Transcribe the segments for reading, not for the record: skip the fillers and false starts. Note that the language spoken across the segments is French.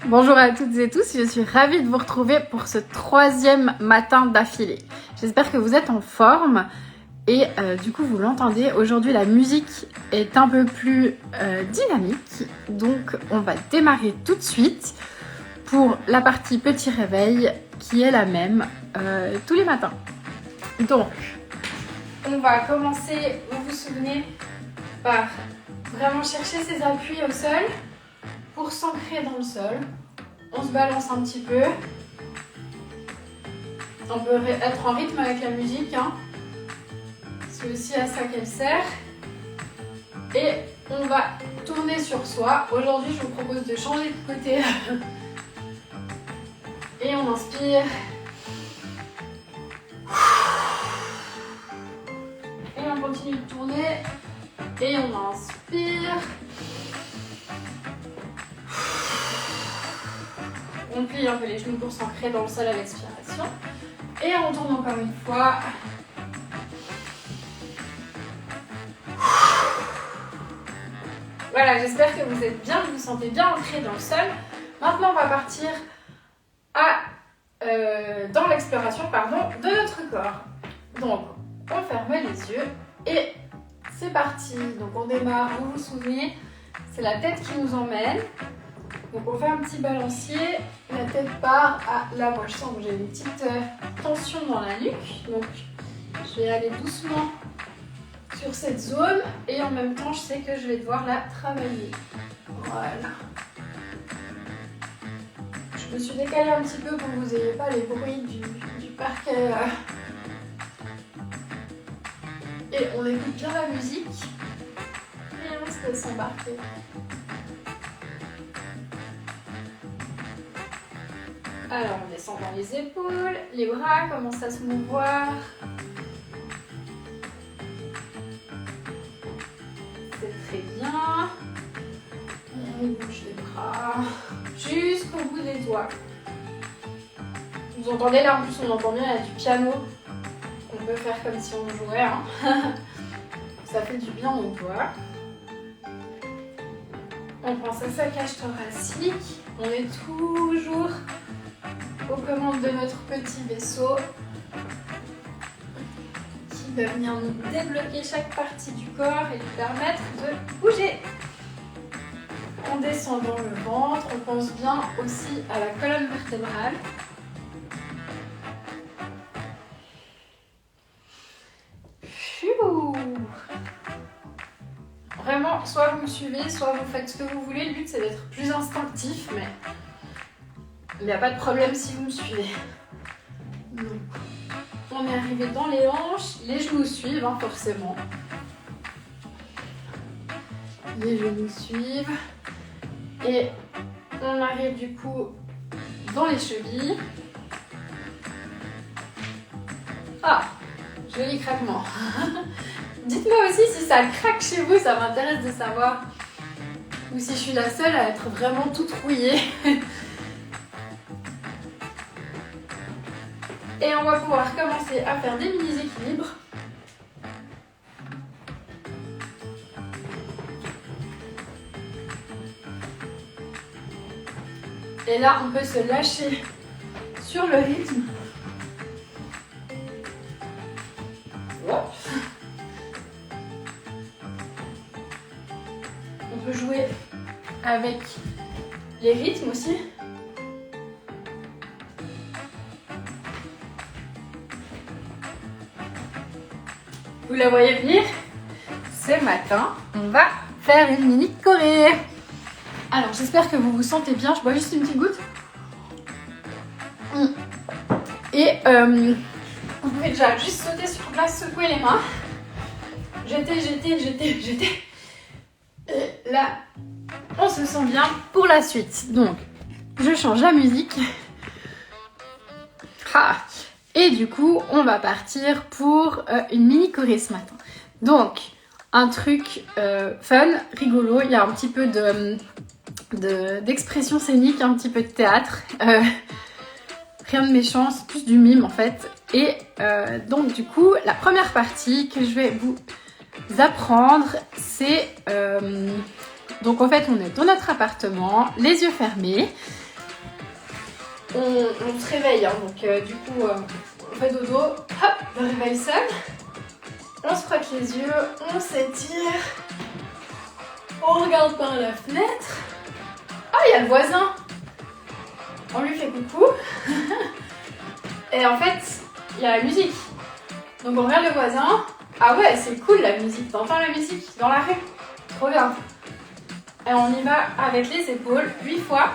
Bonjour à toutes et tous, je suis ravie de vous retrouver pour ce 3e matin d'affilée. J'espère que vous êtes en forme et du coup vous l'entendez, aujourd'hui la musique est un peu plus dynamique, donc on va démarrer tout de suite pour la partie petit réveil qui est la même tous les matins. Donc on va commencer, vous vous souvenez, par vraiment chercher ses appuis au sol. Pour s'ancrer dans le sol, on se balance un petit peu. On peut être en rythme avec la musique, hein. C'est aussi à ça qu'elle sert. Et on va tourner sur soi. Aujourd'hui, je vous propose de changer de côté. Et on inspire. Et on continue de tourner. Et on inspire. On plie un peu les genoux pour s'ancrer dans le sol à l'expiration. Et on tourne encore une fois. Voilà, j'espère que vous êtes bien, vous vous sentez bien ancré dans le sol. Maintenant, on va partir dans l'exploration de notre corps. Donc, on ferme les yeux et c'est parti. Donc, on démarre, vous vous souvenez, c'est la tête qui nous emmène. Donc on fait un petit balancier, la tête part là moi je sens que j'ai une petite tension dans la nuque, donc je vais aller doucement sur cette zone et en même temps je sais que je vais devoir la travailler. Voilà. Je me suis décalée un petit peu pour que vous n'ayez pas les bruits du parquet. Et on écoute bien la musique et on se laisse embarquer. Alors on descend dans les épaules, les bras commencent à se mouvoir. C'est très bien. On bouge les bras jusqu'au bout des doigts. Vous entendez là, en plus on entend bien, il y a du piano qu'on peut faire comme si on jouait. Hein. Ça fait du bien aux doigts. On prend sa cage thoracique. On est toujours aux commandes de notre petit vaisseau qui va venir nous débloquer chaque partie du corps et lui permettre de bouger. On descend dans le ventre, on pense bien aussi à la colonne vertébrale. Vraiment, soit vous me suivez, soit vous faites ce que vous voulez. Le but c'est d'être plus instinctif, mais il n'y a pas de problème si vous me suivez. Donc, on est arrivé dans les hanches, les genoux suivent, hein, forcément. Les genoux suivent. Et on arrive du coup dans les chevilles. Ah, joli craquement. Dites-moi aussi si ça craque chez vous, ça m'intéresse de savoir. Ou si je suis la seule à être vraiment toute rouillée. Et on va pouvoir commencer à faire des mini-équilibres. Et là, on peut se lâcher sur le rythme. Hop. On peut jouer avec les rythmes aussi. Vous la voyez venir? Ce matin, on va faire une mini choré. Alors, j'espère que vous vous sentez bien. Je bois juste une petite goutte. Et vous pouvez déjà juste sauter sur place, secouer les mains. Jeter. Et là, on se sent bien pour la suite. Donc, je change la musique. Et du coup, on va partir pour une mini choré ce matin. Donc, un truc fun, rigolo. Il y a un petit peu d'expression scénique, un petit peu de théâtre. Rien de méchant, c'est plus du mime en fait. Et donc du coup, la première partie que je vais vous apprendre, c'est... donc en fait, on est dans notre appartement, les yeux fermés. on se réveille, hein, donc du coup on fait dodo, hop, le réveil sonne, on se frotte les yeux, on s'étire, on regarde par la fenêtre. Ah, il y a le voisin, on lui fait coucou. Et en fait, il y a la musique, donc on regarde le voisin. Ah ouais, c'est cool la musique, t'entends la musique dans la rue, trop bien. Et on y va avec les épaules 8 fois.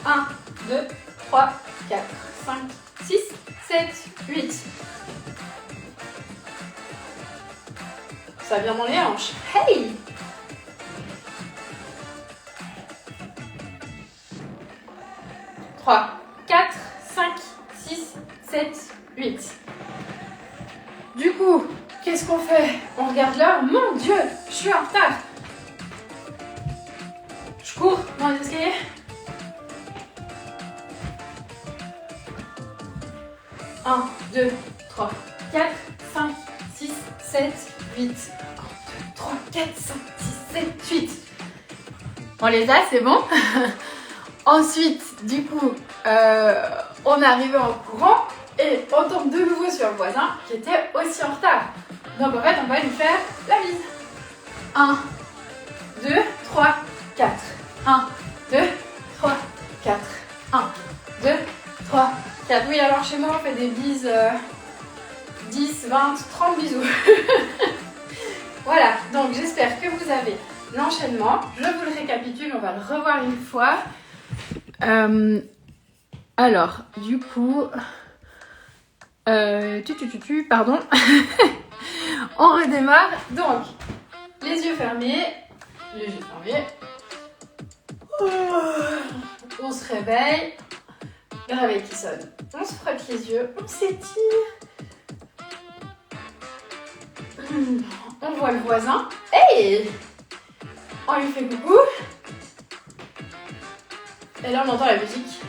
1, 2, 3, 4, 5, 6, 7, 8. Ça vient dans les hanches. Hey! Trois, 4, 5, 6, 7, 8. Du coup, qu'est-ce qu'on fait? On regarde l'heure. Mon Dieu, je suis en retard. Je cours dans les escaliers. 1, 2, 3, 4, 5, 6, 7, 8. 1, 2, 3, 4, 5, 6, 7, 8. On les a, c'est bon. Ensuite, du coup, on est arrivé en courant et on tombe de nouveau sur le voisin qui était aussi en retard. Donc en fait, on va lui faire la bise. 1, 2, 3, 4. 1, 2, 3, 4. 1, 2, 3, 4. Oui, alors chez moi, on fait des bises 10, 20, 30 bisous. Voilà, donc j'espère que vous avez l'enchaînement. Je vous le récapitule, on va le revoir une fois. Alors, du coup, pardon. On redémarre. Donc, les yeux fermés. On se réveille. Le réveil qui sonne. On se frotte les yeux. On s'étire. On voit le voisin. Hey! On lui fait coucou. Et là, on entend la musique.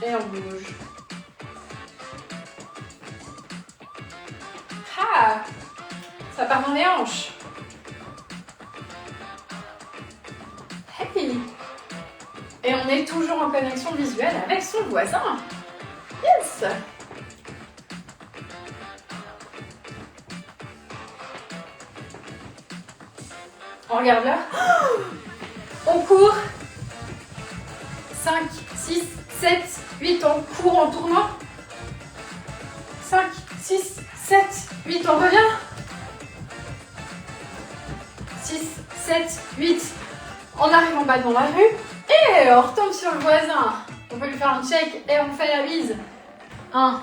Et on bouge. Ah! Ça part dans les hanches. Hey! Et on est toujours en connexion visuelle avec son voisin. Yes! On regarde l'heure. On court. 5, 6, 7, 8. On court en tournant. 5, 6, 7, 8. On revient. 6, 7, 8. On arrive en bas dans la rue. Et on retombe sur le voisin. On peut lui faire un check et on fait la bise. 1.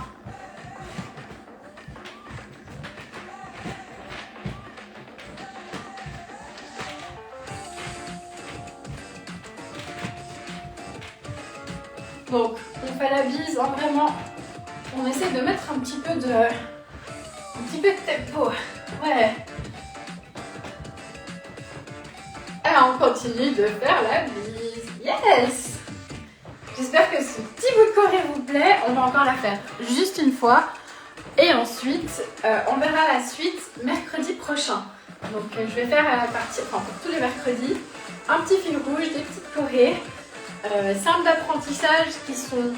Donc, on fait la bise, hein, vraiment, on essaie de mettre un petit peu de tempo. Ouais. Et on continue de faire la bise. Yes! J'espère que ce petit bout de choré vous plaît. On va encore la faire juste une fois. Et ensuite, on verra la suite mercredi prochain. Donc, je vais faire pour tous les mercredis, un petit fil rouge, des petites chorés. Simples d'apprentissage qui sont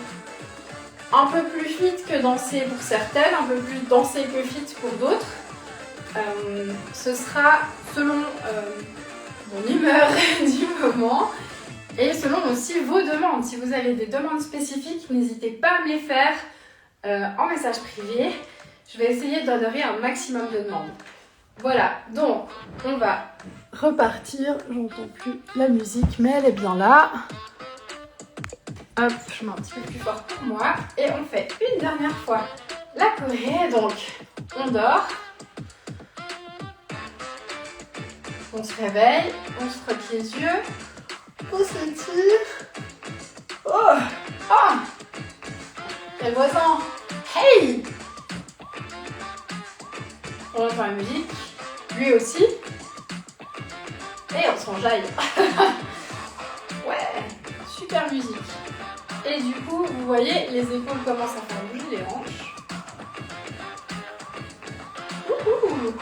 un peu plus fit que dansées pour certaines, un peu plus dansées que fit pour d'autres. Ce sera selon mon humeur du moment et selon aussi vos demandes. Si vous avez des demandes spécifiques, n'hésitez pas à me les faire en message privé. Je vais essayer d'honorer un maximum de demandes. Voilà, donc on va repartir. J'entends plus la musique, mais elle est bien là. Hop, je mets un petit peu plus fort pour moi. Et on fait une dernière fois la choré. Donc, on dort. On se réveille. On se frotte les yeux. On s'étire. Oh! Oh! Et le voisin. Hey! On entend la musique. Lui aussi. Et on s'enjaille. Ouais! Super musique. Et du coup, vous voyez, les épaules commencent à faire bouger les hanches. Ouhou.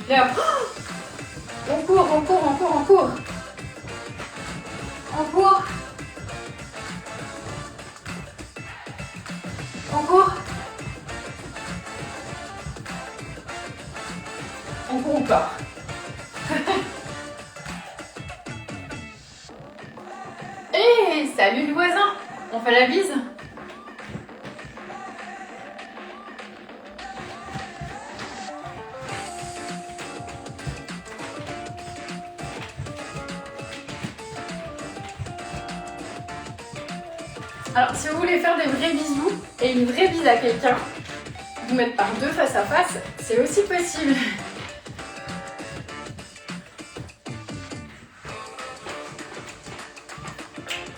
Et hop. On court, on court, on court, on court. On court. On court. On court ou pas. Hey, salut le voisin. On fait la bise. Alors, si vous voulez faire des vrais bisous et une vraie bise à quelqu'un, vous mettre par deux face à face, c'est aussi possible.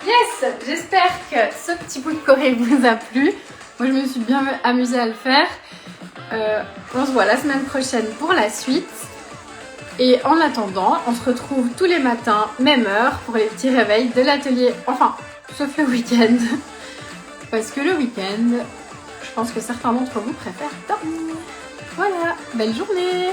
Yes! J'espère que ce petit bout de Corée vous a plu. Moi, je me suis bien amusée à le faire. On se voit la semaine prochaine pour la suite. Et en attendant, on se retrouve tous les matins, même heure, pour les petits réveils de l'atelier. Enfin, sauf le week-end. Parce que le week-end, je pense que certains d'entre vous préfèrent dormir. Voilà, belle journée!